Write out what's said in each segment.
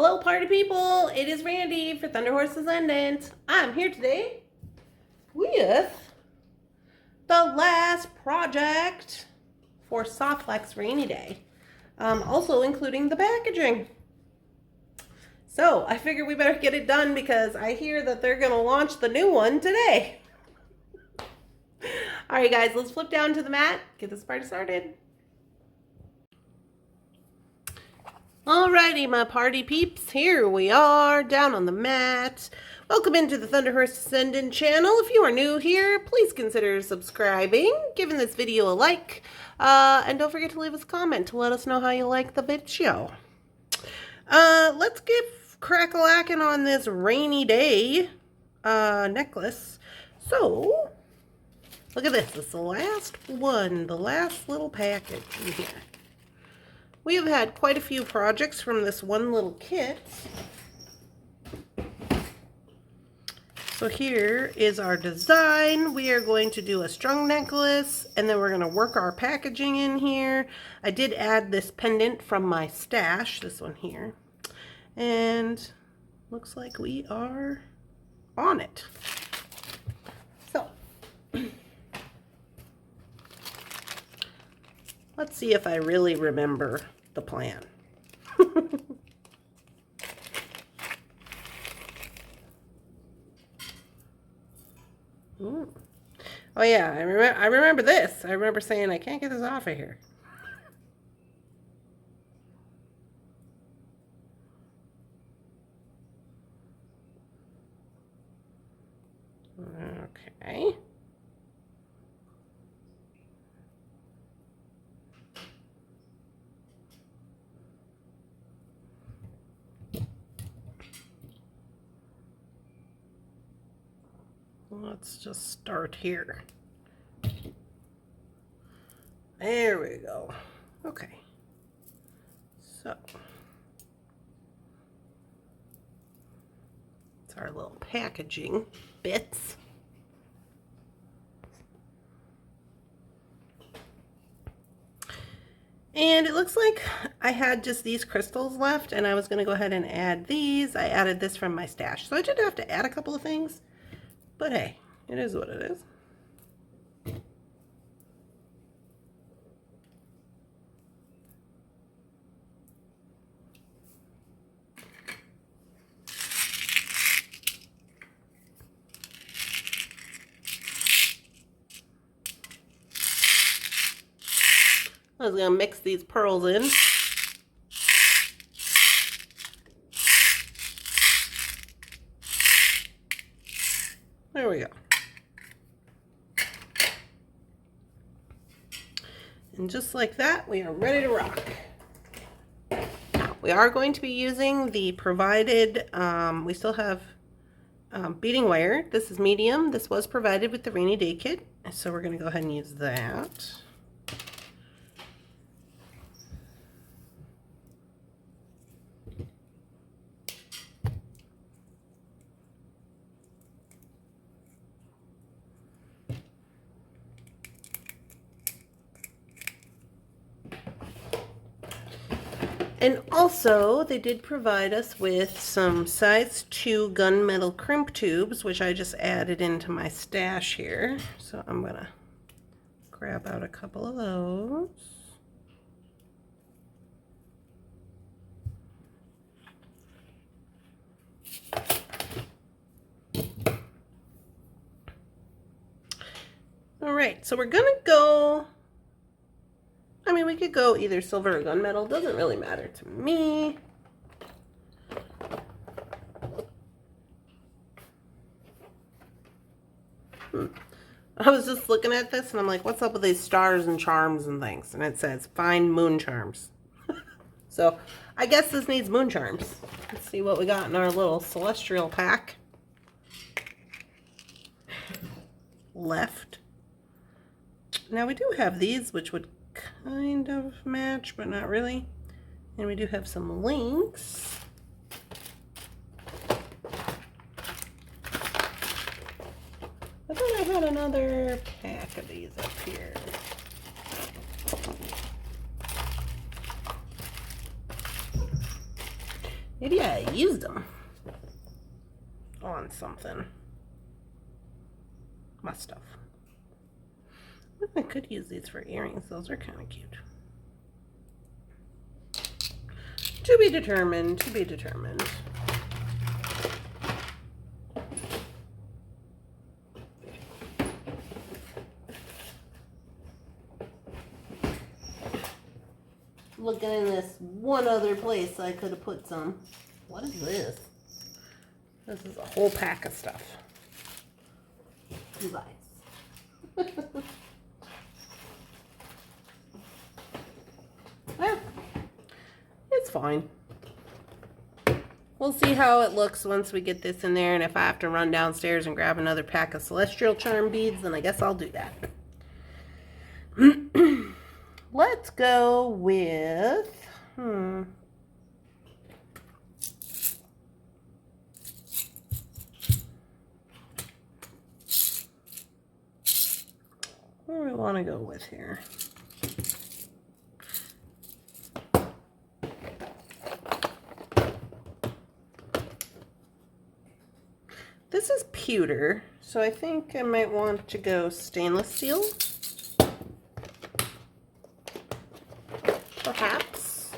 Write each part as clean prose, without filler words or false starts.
Hello party people, it is Randy for Thunderhorse Descendant. I'm here today with the last project for Softflex Rainy Day. Also including the packaging. So I figured we better get it done because I hear that they're going to launch the new one today. Alright guys, let's flip down to the mat, get this party started. Alrighty, my party peeps, here we are down on the mat. Welcome into the Thunderhorse Descendant channel. If you are new here, please consider subscribing, giving this video a like, and don't forget to leave us a comment to let us know how you like the video. Let's get crack-a-lackin' on this rainy day necklace. So, look at this. It's the last one, the last little package in here. We have had quite a few projects from this one little kit. So here is our design. We are going to do a strung necklace, and then we're going to work our packaging in here. I did add this pendant from my stash, this one here. And looks like we are on it. So, let's see if I really remember the plan. Oh yeah, I remember this. I remember saying I can't get this off of here. Okay. Let's just start here. There we go. Okay. So, it's our little packaging bits. And it looks like I had just these crystals left, and I was going to go ahead and add these. I added this from my stash. So I did have to add a couple of things. But hey, it is what it is. I was going to mix these pearls in. There we go. And just like that, we are ready to rock. Now, we are going to be using the provided, we still have beading wire. This is medium. This was provided with the rainy day kit. So we're going to go ahead and use that. And also, they did provide us with some size 2 gunmetal crimp tubes, which I just added into my stash here. So I'm going to grab out a couple of those. All right, so we're going to go... I mean, we could go either silver or gunmetal. Doesn't really matter to me. I was just looking at this and I'm like, what's up with these stars and charms and things? And it says, find moon charms. So, I guess this needs moon charms. Let's see what we got in our little celestial pack. Left. Now, we do have these, which would kind of match, but not really. And we do have some links. I thought I had another pack of these up here. Maybe I used them on something. Must have. I could use these for earrings. Those are kind of cute. To be determined, to be determined. Looking in this one other place I could have put some. What is this? This is a whole pack of stuff. You guys. Well, it's fine. We'll see how it looks once we get this in there, and if I have to run downstairs and grab another pack of celestial charm beads, then I guess I'll do that. Let's go with, Where do we want to go with here? This is pewter, so I think I might want to go stainless steel. Perhaps.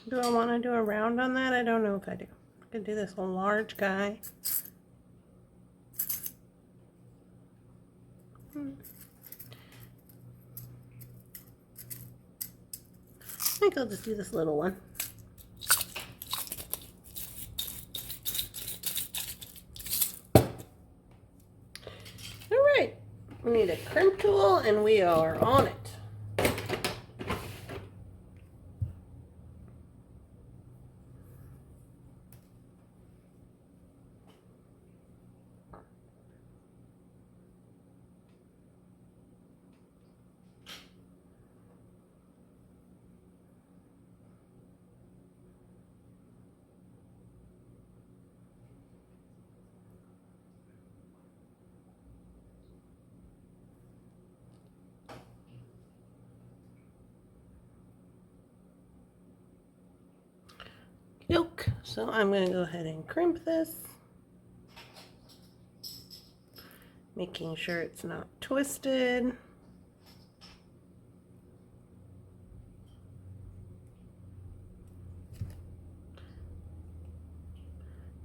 Do I want to do a round on that? I don't know if I do. I could do this large guy. I think I'll just do this little one. All right, we need a crimp tool and we are on it. Yoke. So I'm going to go ahead and crimp this, making sure it's not twisted.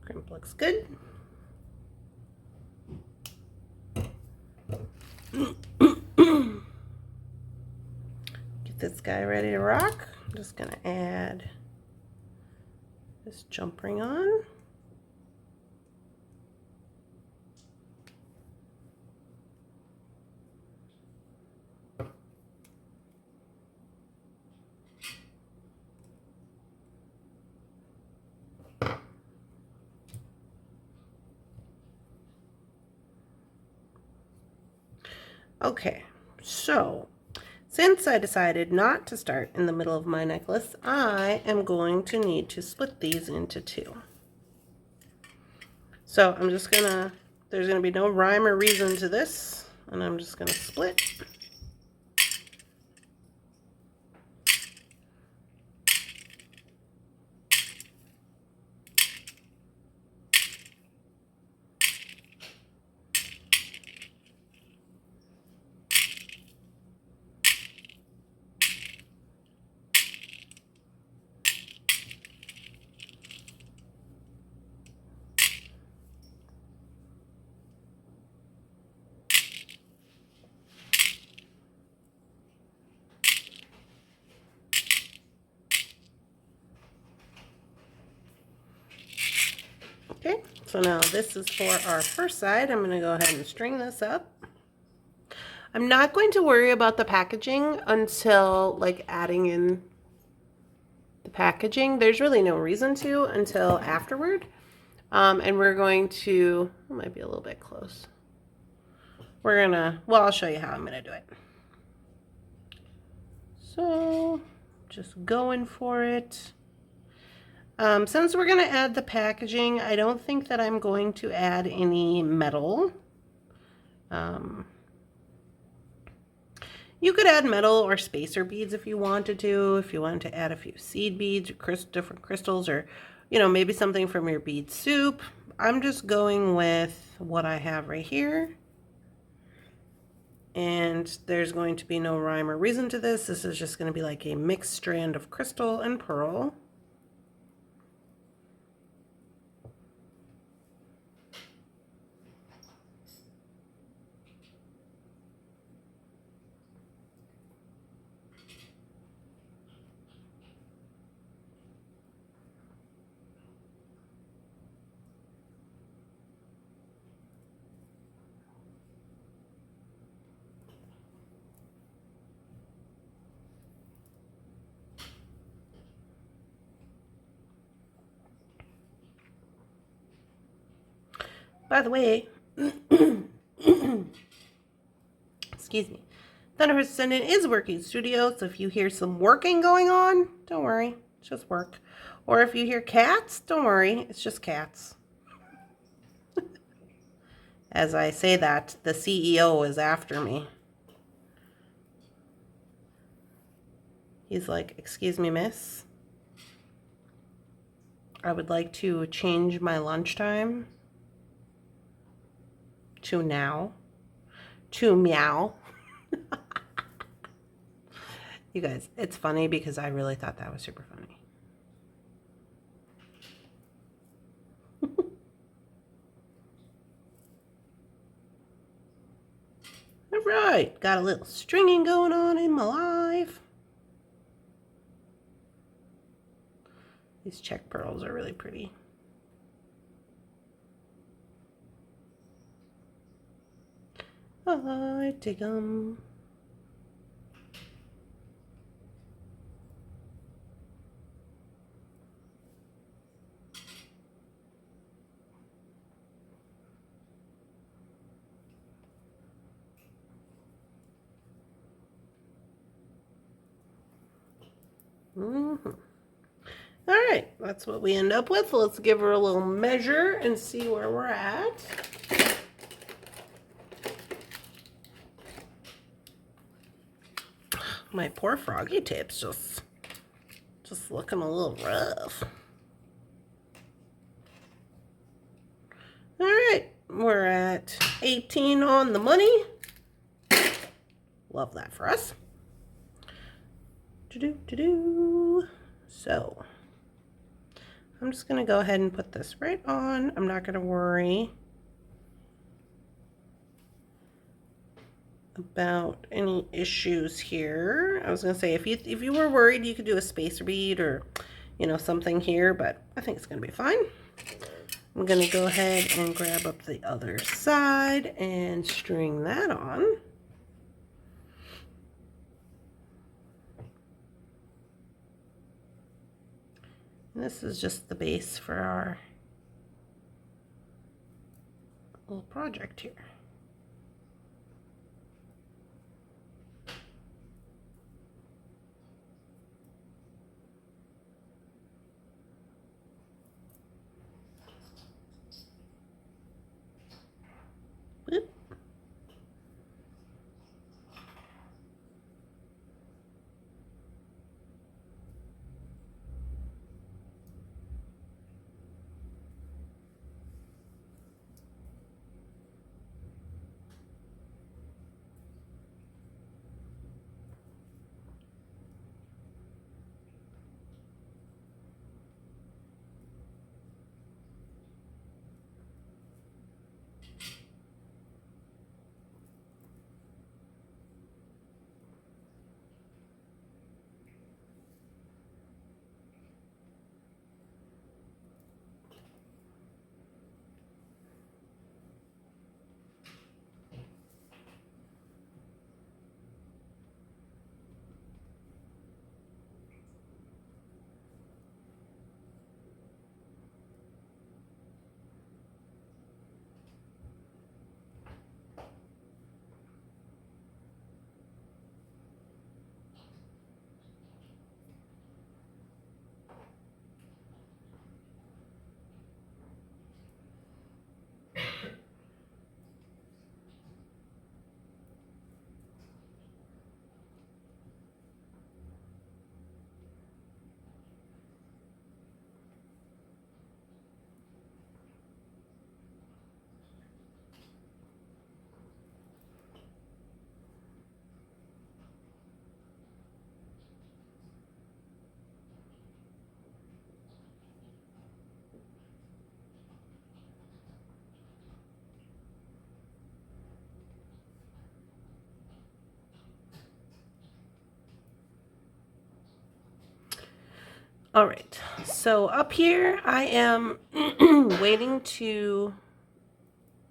Crimp looks good. Get this guy ready to rock. I'm just going to add this jump ring on. Okay, so since I decided not to start in the middle of my necklace, I am going to need to split these into two. So I'm just gonna, there's gonna be no rhyme or reason to this, and I'm just gonna split. Okay, so now this is for our first side. I'm going to go ahead and string this up. I'm not going to worry about the packaging until like adding in the packaging. There's really no reason to until afterward. And we're going to, it might be a little bit close. we're gonna, well, I'll show you how I'm gonna do it. So just going for it. Since we're gonna add the packaging, I don't think that I'm going to add any metal. You could add metal or spacer beads if you wanted to. If you wanted to add a few seed beads or different crystals, or, you know, maybe something from your bead soup. I'm just going with what I have right here. And there's going to be no rhyme or reason to this. This is just going to be like a mixed strand of crystal and pearl. By the way, excuse me, Thunderhorse Descendant is working studio, so if you hear some working going on, don't worry, it's just work. Or if you hear cats, don't worry, it's just cats. As I say that, the CEO is after me. He's like, "Excuse me, miss. I would like to change my lunchtime to now, to meow." You guys, it's funny because I really thought that was super funny. All right, got a little stringing going on in my life. These check pearls are really pretty. I dig them. All right, that's what we end up with. Let's give her a little measure and see where we're at. My poor froggy tape's just looking a little rough. All right, we're at 18 on the money. Love that for us. So I'm just gonna go ahead and put this right on. I'm not gonna worry about any issues here. I was gonna say, if you were worried, you could do a spacer bead or, you know, something here, but I think it's gonna be fine. I'm gonna go ahead and grab up the other side and string that on. And this is just the base for our little project here. Whoop. All right, so up here I am waiting to,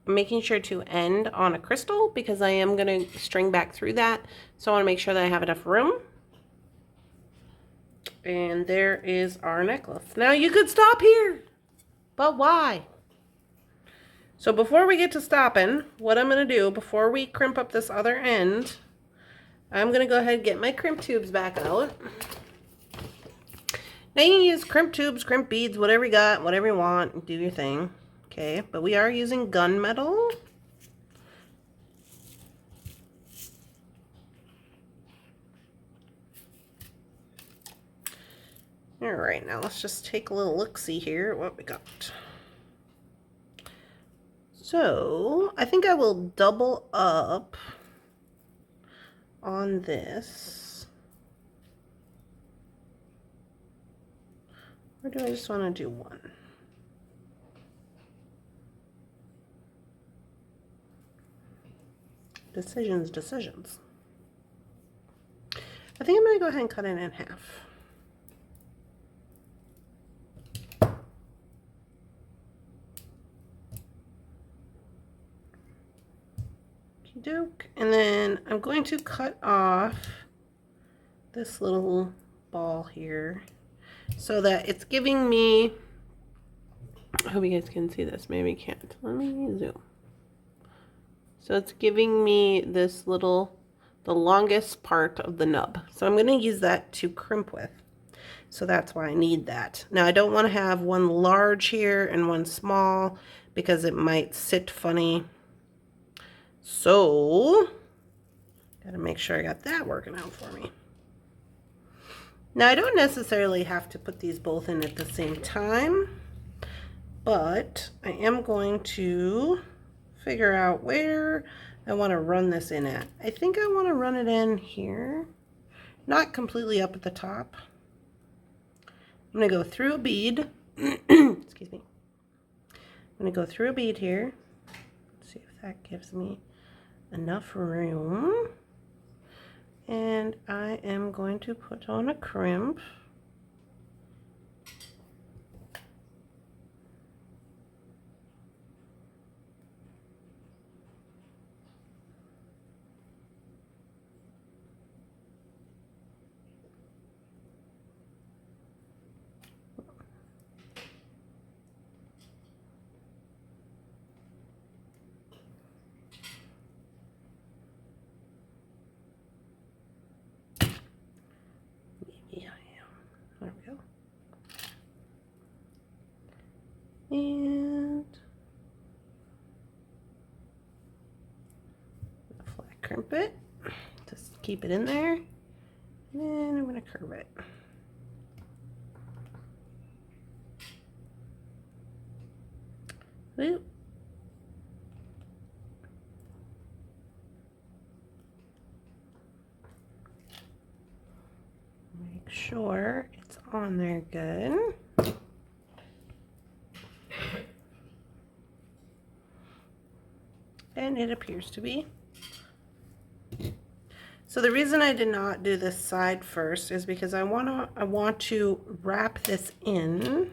making sure to end on a crystal because I am going to string back through that. So I want to make sure that I have enough room. And there is our necklace. Now you could stop here, but why? So before we get to stopping, what I'm going to do before we crimp up this other end, I'm going to go ahead and get my crimp tubes back out. Now you can use crimp tubes, crimp beads, whatever you got, whatever you want, do your thing. Okay, but we are using gunmetal. All right, now let's just take a little look-see here at what we got. So I think I will double up on this. Or do I just want to do one? Decisions, decisions. I think I'm going to go ahead and cut it in half. Doke. And then I'm going to cut off this little ball here so that it's giving me, I hope you guys can see this, maybe you can't. Let me zoom. So it's giving me this little, the longest part of the nub. So I'm going to use that to crimp with. So that's why I need that. Now I don't want to have one large here and one small because it might sit funny. So, gotta make sure I got that working out for me. Now, I don't necessarily have to put these both in at the same time, but I am going to figure out where I want to run this in at. I think I want to run it in here, not completely up at the top. I'm going to go through a bead. Excuse me. I'm going to go through a bead here. See if that gives me enough room, and I am going to put on a crimp. There we go. And flat crimp it. Just keep it in there. And then I'm going to curve it. Whoop. Make sure it's on there good. And it appears to be. So the reason I did not do this side first is because I want to wrap this in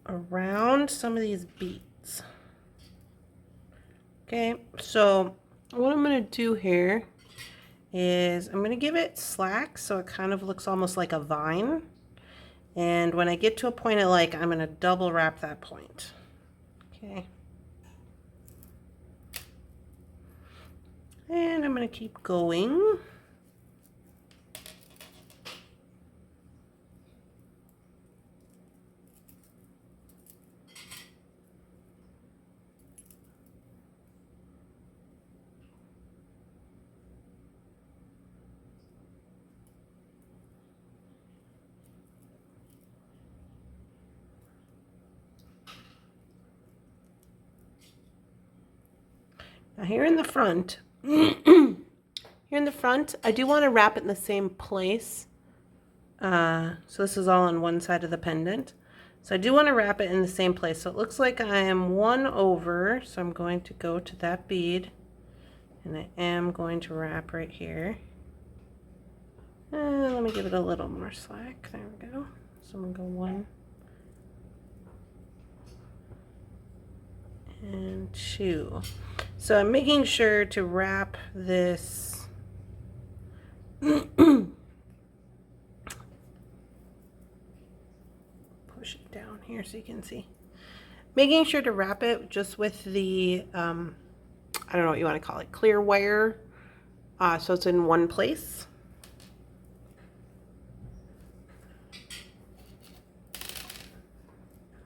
around some of these beads. Okay, so what I'm going to do here is I'm going to give it slack so it kind of looks almost like a vine. And when I get to a point I like, I'm going to double wrap that point. Okay. And I'm going to keep going. Now here in the front, I do want to wrap it in the same place. So this is all on one side of the pendant. So I do want to wrap it in the same place. So it looks like I am one over. So I'm going to go to that bead and I am going to wrap right here. Let me give it a little more slack. There we go. So I'm going to go 1 and 2. So I'm making sure to wrap this push it down here so you can see. Making sure to wrap it just with the, I don't know what you want to call it, clear wire, so it's in one place.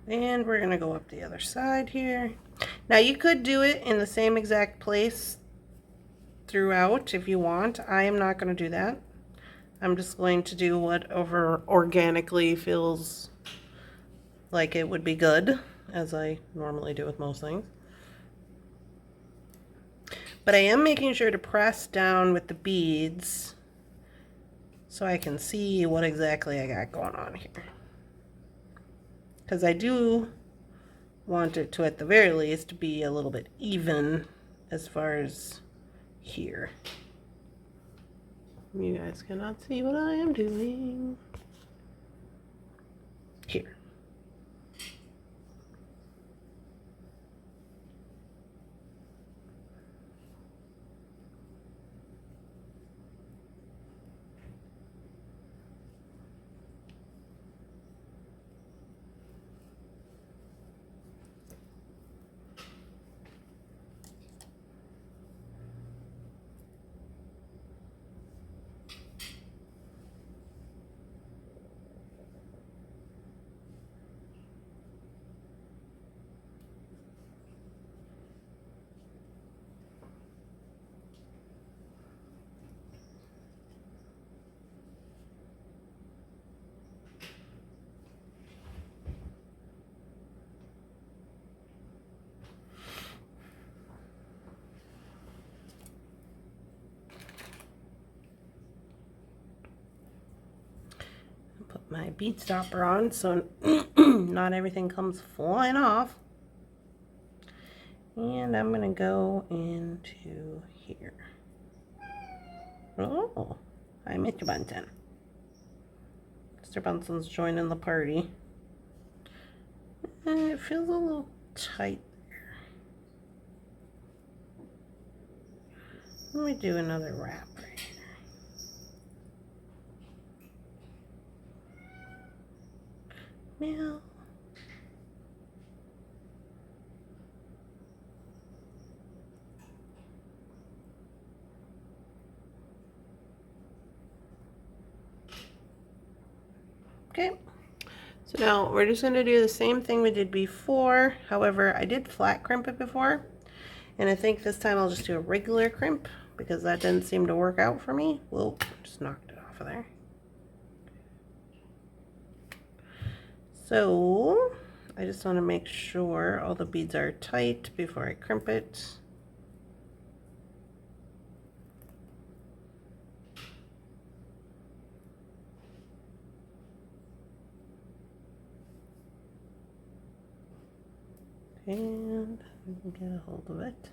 And we're going to go up the other side here. Now you could do it in the same exact place throughout if you want. I am not going to do that. I'm just going to do whatever organically feels like it would be good, as I normally do with most things. But I am making sure to press down with the beads so I can see what exactly I got going on here. Because I do want it to, at the very least, be a little bit even as far as here. You guys cannot see what I am doing. Here. Put my bead stopper on so not everything comes flying off. And I'm going to go into here. Oh, hi, Mr. Bunsen. Mr. Bunsen's joining the party. And it feels a little tight there. Let me do another wrap right here. Now, okay, so now we're just going to do the same thing we did before. However, I did flat crimp it before, and I think this time I'll just do a regular crimp because that didn't seem to work out for me. Whoa, just knocked it off of there. So I just want to make sure all the beads are tight before I crimp it. And get a hold of it.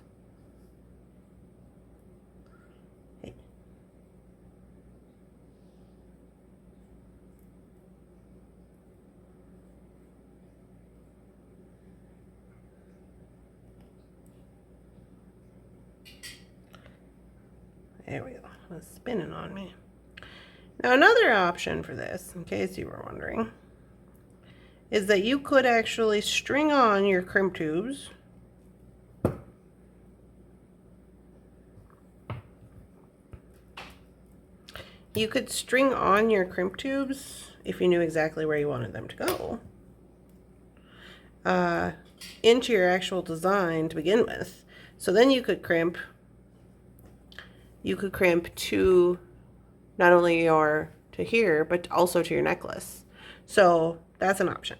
Hey. There we go. It's spinning on me. Now another option for this, in case you were wondering, is that you could actually string on your crimp tubes. You could string on your crimp tubes if you knew exactly where you wanted them to go into your actual design to begin with. So then you could crimp to not only to here, but also to your necklace. So that's an option.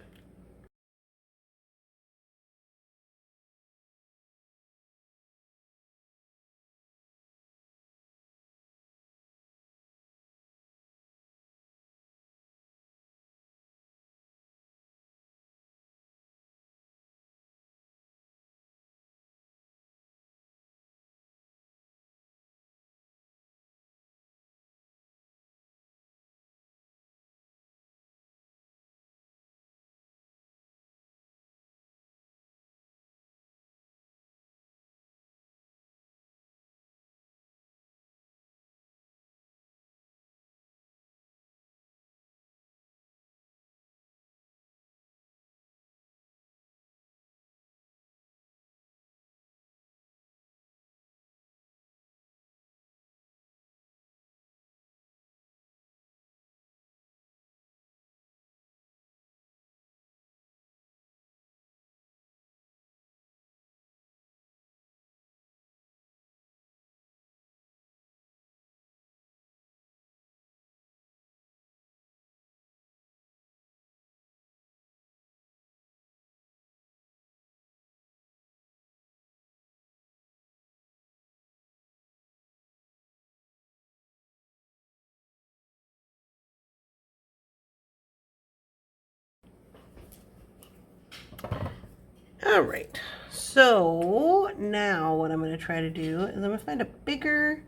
All right, so now what I'm going to try to do is I'm going to find a bigger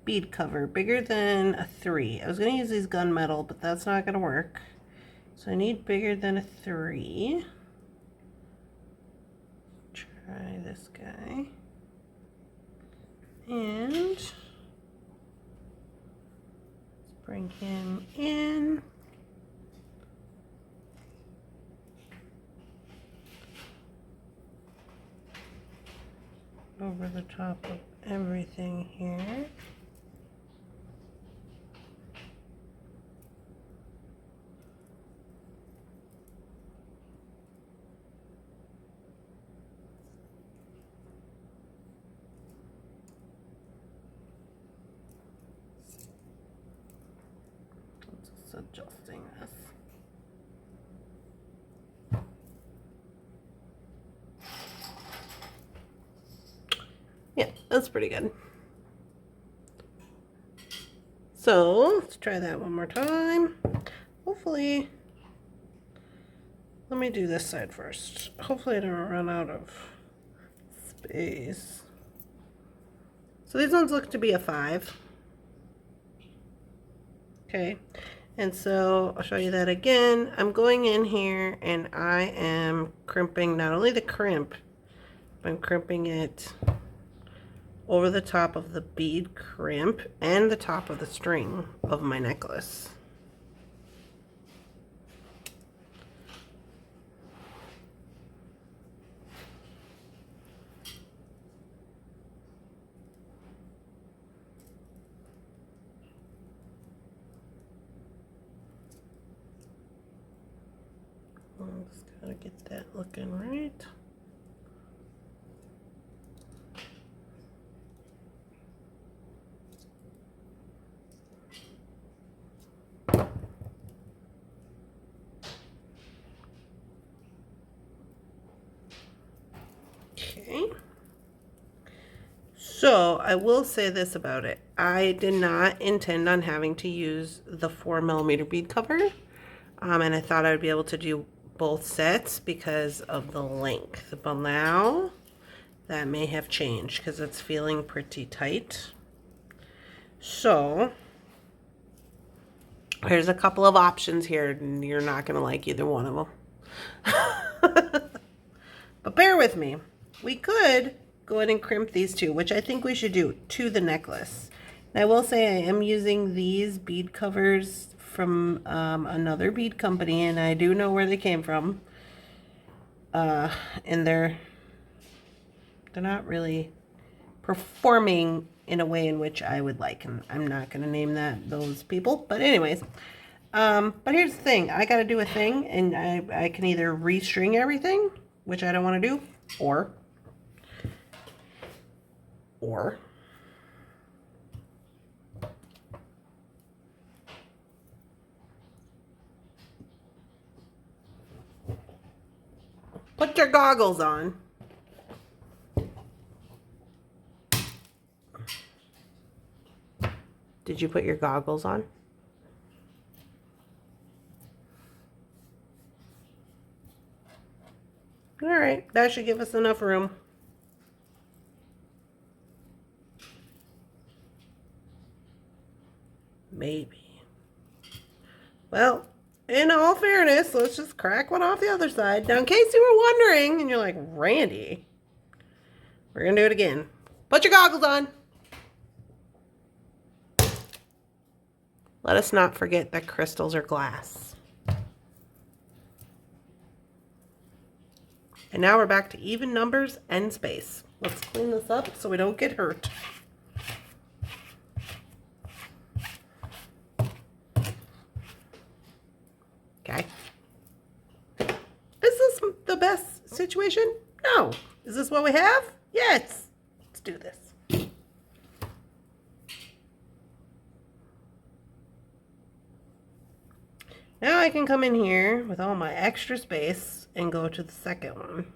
bead cover, bigger than a 3. I was going to use these gunmetal, but that's not going to work. So I need bigger than a 3. Try this guy. And let's bring him in. Over the top of everything here. Just adjusting this. Yeah, that's pretty good. So let's try that one more time. Hopefully, let me do this side first. Hopefully I don't run out of space. So these ones look to be a 5. Okay, and so I'll show you that again. I'm going in here and I am crimping not only the crimp, but I'm crimping it over the top of the bead crimp and the top of the string of my necklace. Just gotta get that looking right. Okay. So I will say this about it. I did not intend on having to use the 4mm bead cover. And I thought I would be able to do both sets because of the length. But now that may have changed because it's feeling pretty tight. So there's a couple of options here and you're not going to like either one of them. But bear with me. We could go ahead and crimp these two, which I think we should do, to the necklace. And I will say I am using these bead covers from another bead company, and I do know where they came from. And they're not really performing in a way in which I would like, and I'm not going to name those people. But anyways, but here's the thing. I got to do a thing, and I can either restring everything, which I don't want to do, or put your goggles on. Did you put your goggles on? All right, that should give us enough room. Maybe. Well, in all fairness, let's just crack one off the other side. Now, in case you were wondering, and you're like, Randy, we're going to do it again. Put your goggles on. Let us not forget that crystals are glass. And now we're back to even numbers and space. Let's clean this up so we don't get hurt. Okay. Is this the best situation? No. Is this what we have? Yes. Let's do this. Now I can come in here with all my extra space and go to the second one.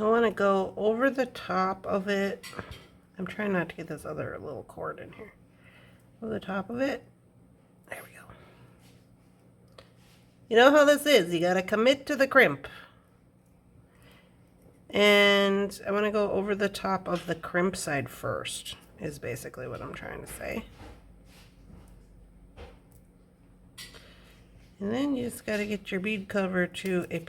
I want to go over the top of it. I'm trying not to get this other little cord in here. Over the top of it. There we go. You know how this is. You got to commit to the crimp. And I want to go over the top of the crimp side first, is basically what I'm trying to say. And then you just got to get your bead cover to a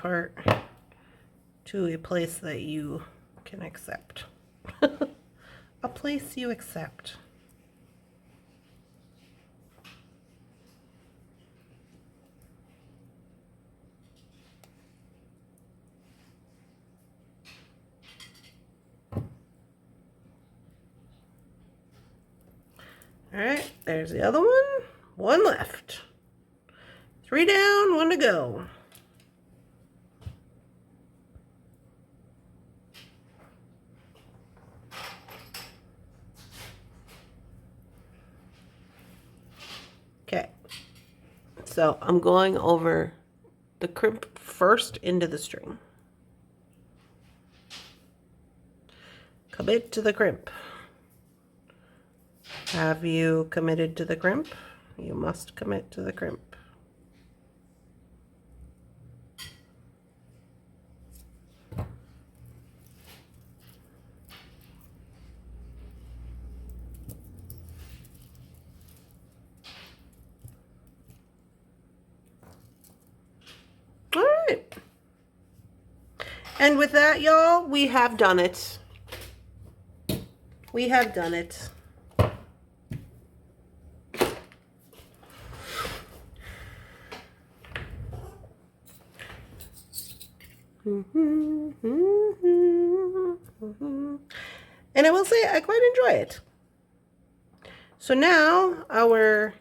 place that you can accept. A place you accept. All right, there's the other one. One left. 3 down, 1 to go. Okay, so I'm going over the crimp first into the string. Commit to the crimp. Have you committed to the crimp? You must commit to the crimp. All right. And with that, y'all, we have done it. We have done it. And I will say I quite enjoy it. So now our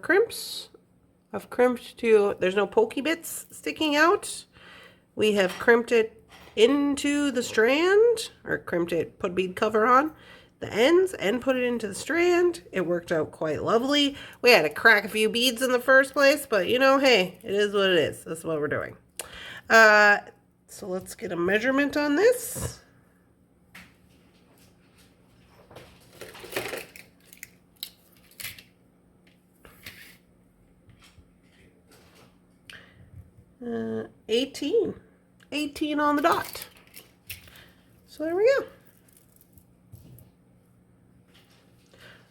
crimps have crimped to, there's no pokey bits sticking out. We have crimped it into the strand, or crimped it, put bead cover on the ends and put it into the strand. It worked out quite lovely. We had to crack a few beads in the first place, but you know, hey, it is what it is. That's what we're doing. So let's get a measurement on this. Uh, 18 on the dot. So there we go.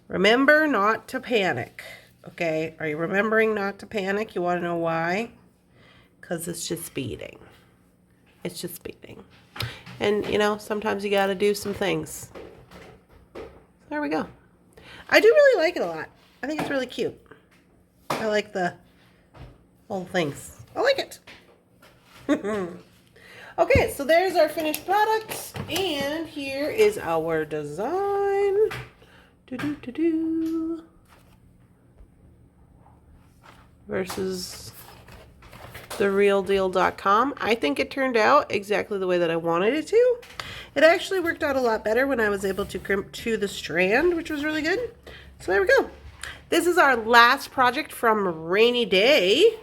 Remember not to panic, okay? Are you remembering not to panic? You want to know why? Because it's just beading. It's just beading. And, you know, sometimes you got to do some things. There we go. I do really like it a lot. I think it's really cute. I like the whole things. I like it. Okay, so there's our finished product. And here is our design. Versus therealdeal.com. I think it turned out exactly the way that I wanted it to. It actually worked out a lot better when I was able to crimp to the strand, which was really good. So there we go. This is our last project from Rainy Day.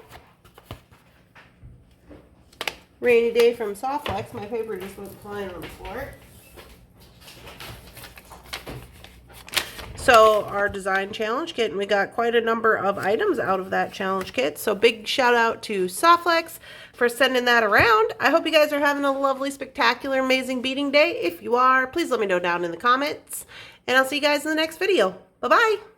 Rainy Day from Softlex. My paper just went flying on the floor. So our design challenge kit, and we got quite a number of items out of that challenge kit. So big shout out to Softlex for sending that around. I hope you guys are having a lovely, spectacular, amazing beading day. If you are, please let me know down in the comments. And I'll see you guys in the next video. Bye-bye.